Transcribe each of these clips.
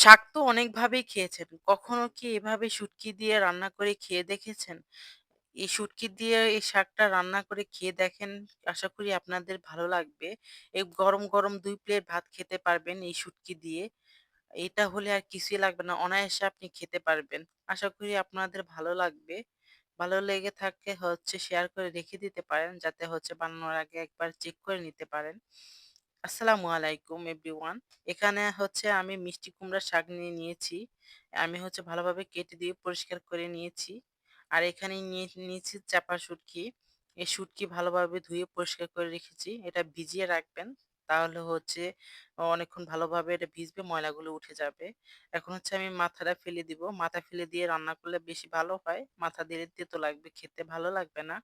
শাক তো অনেকভাবেই খেয়েছেন। কখনো কি এভাবে শুটকি দিয়ে রান্না করে খেয়ে দেখেছেন? এই শুটকি দিয়ে এই শাকটা রান্না করে খেয়ে দেখেন। আশা করি আপনাদের ভালো লাগবে। এই গরম, গরম ২ প্লেট ভাত খেতে পারবেন এই শুটকি দিয়ে। এটা হলে আর কিছুই লাগবে না। অনায়াসে আপনি খেতে পারবেন। আশা করি আপনাদের ভালো লাগবে। ভালো লেগে থাকলে শেয়ার করে রেখে দিতে পারেন যাতে বানানোর আগে একবার চেক করে নিতে পারেন। আসসালামু আলাইকুম এভরিওয়ান। এখানে আমি মিষ্টি কুমড়ার শাক নিয়ে নিয়েছি। আমি ভালোভাবে কেটে দিয়ে পরিষ্কার করে নিয়েছি। আর এখানে নিয়েছি চাপা শুটকি। এই শুটকি ভালোভাবে ধুয়ে পরিষ্কার করে রেখেছি। এটা ভিজিয়ে রাখবেন। তাহলে অনেকক্ষণ ভালোভাবে এটা ভিজবে, ময়লাগুলো উঠে যাবে। এখন আমি মাথাটা ফেলে দিব। মাথা ফেলে দিয়ে রান্না করলে বেশি ভালো হয়। মাথা দিলে তেতো লাগবে, খেতে ভালো লাগবে না।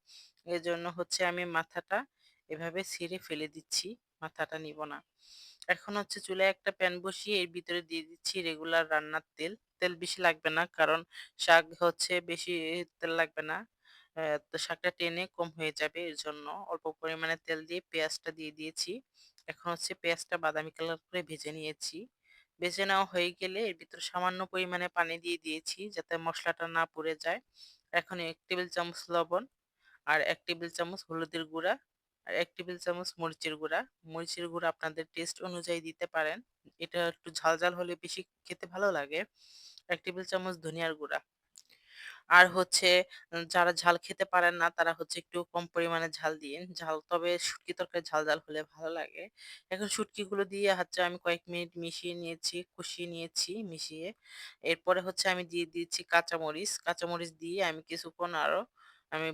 এজন্য আমি মাথাটা এভাবে ছিঁড়ে ফেলে দিচ্ছি। মাথাটা নিব না। এখন চুলায় একটা প্যান বসিয়ে এর ভিতরে দিয়ে দিচ্ছি রেগুলার রান্নার তেল। তেল বেশি লাগবে না কারণ শাক বেশি তেল লাগবে না। তো শাকটা টেনে কম হয়ে যাবে। এর জন্য অল্প পরিমাণে তেল দিয়ে পেঁয়াজটা দিয়ে দিয়েছি। এখন পেঁয়াজটা বাদামি কালার করে ভেজে নিয়েছি। ভেজে নেওয়া হয়ে গেলে এর ভিতরে সামান্য পরিমাণে পানি দিয়ে দিয়েছি যাতে মসলাটা না পুড়ে যায়। এখন ১ টেবিল চামচ লবণ আর ১ টেবিল চামচ হলুদের গুঁড়া আর ১ টেবিল চামচ মরিচের গুঁড়া। মরিচের গুঁড়া আপনাদের টেস্ট অনুযায়ী দিতে পারেন। এটা একটু ঝাল, ঝাল হলে বেশি খেতে ভালো লাগে। ১ টেবিল চামচ ধনিয়ার গুঁড়া। আর যারা ঝাল খেতে পারেন না তারা একটু কম পরিমাণে ঝাল দিয়েন। তবে শুটকি তরকারি ঝাল, ঝাল হলে ভালো লাগে। এখন শুটকিগুলো দিয়ে আমি কয়েক মিনিট মিশিয়ে নিয়েছি, কষিয়ে নিয়েছি মিশিয়ে। এরপরে আমি দিয়ে দিয়েছি কাঁচামরিচ। কাঁচামরিচ দিয়ে আমি কিছুক্ষণ আরো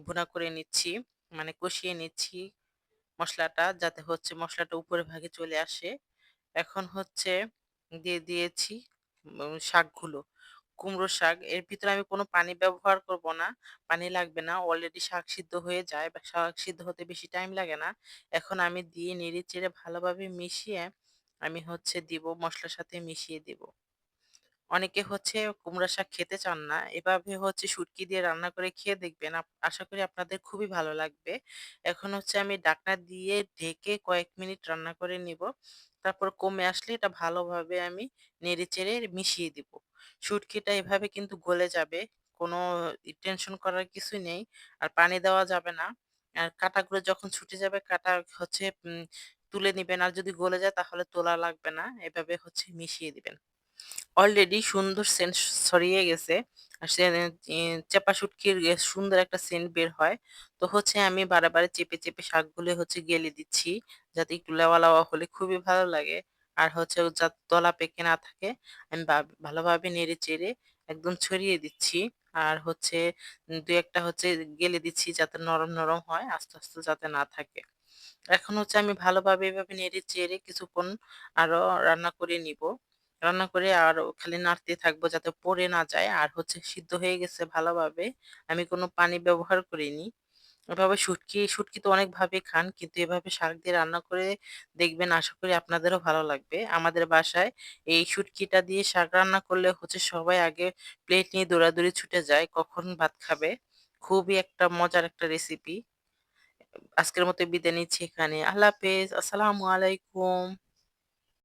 ভুনা করে নিচ্ছি। মানে কষিয়ে নিচ্ছি মসলাটা যাতে মসলাটা উপরের ভাগে চলে আসে। এখন দিয়ে দিয়েছি শাকগুলো। কুমড়ো শাক। এর ভিতরে আমি কোনো পানি ব্যবহার করব না। পানি লাগবে না। অলরেডি শাক সিদ্ধ হয়ে যায় বা শাক সিদ্ধ হতে বেশি টাইম লাগে না। এখন আমি দিয়ে নেড়ে-চেড়ে ভালোভাবে মিশিয়ে আমি দিব মসলার সাথে মিশিয়ে দিব। অনেকে কুমড়া শাক খেতে চান না। এভাবে শুটকি দিয়ে রান্না করে খেয়ে দেখবেন। আশা করি আপনাদের খুবই ভালো লাগবে। এখন আমি ঢাকনা দিয়ে ঢেকে কয়েক মিনিট রান্না করে নিব। তারপর কমে আসলে এটা ভালোভাবে আমি নেড়েচেড়ে মিশিয়ে দিব। শুটকিটা এভাবে কিন্তু গলে যাবে। কোনো টেনশন করার কিছুই নেই। আর পানি দেওয়া যাবে না। আর কাঁটাগুলো যখন ছুটে যাবে কাঁটা তুলে নিবেন। আর যদি গলে যায় তাহলে তোলা লাগবে না। এভাবে মিশিয়ে দিবেন। অলরেডি সুন্দর সেন্ট ছড়িয়ে গেছে। আর চেপা শুটকির সুন্দর একটা সেন্ট বের হয়। তো আমি বারে চেপে, চেপে শাকগুলো গেলে দিচ্ছি। যাতে একটু লেওয়া, লেওয়া হলে খুবই ভালো লাগে। আর যাতে দলা পেকে না থাকে। আমি ভালোভাবে নেড়ে-চেড়ে একদম ছড়িয়ে দিচ্ছি। আর ২-১ টা গেলে দিচ্ছি যাতে নরম, নরম হয়। আস্তে, আস্তে যাতে না থাকে। এখন আমি ভালোভাবে এভাবে নেড়ে-চেড়ে কিছুক্ষণ আরো রান্না করে নিব। রান্না করে আর খালি নাড়তে থাকবো যাতে পড়ে না যায়। আর সিদ্ধ হয়ে গেছে ভালোভাবে। আমি কোনো পানি ব্যবহার করিনি। এভাবে শুটকি তো অনেকভাবে খান। কিন্তু এভাবে শাক দিয়ে রান্না করে দেখবেন আশা করি আপনাদেরও ভালো লাগবে। আমাদের বাসায় এই শুটকিটা দিয়ে শাক রান্না করলে সবাই আগে প্লেট নিয়ে দৌড়াদৌড়ি ছুটে যায় কখন ভাত খাবে। খুবই একটা মজার একটা রেসিপি। আজকের মতো বিদায় নিচ্ছি এখানে। আল্লাহ হাফেজ। আসসালামু আলাইকুম।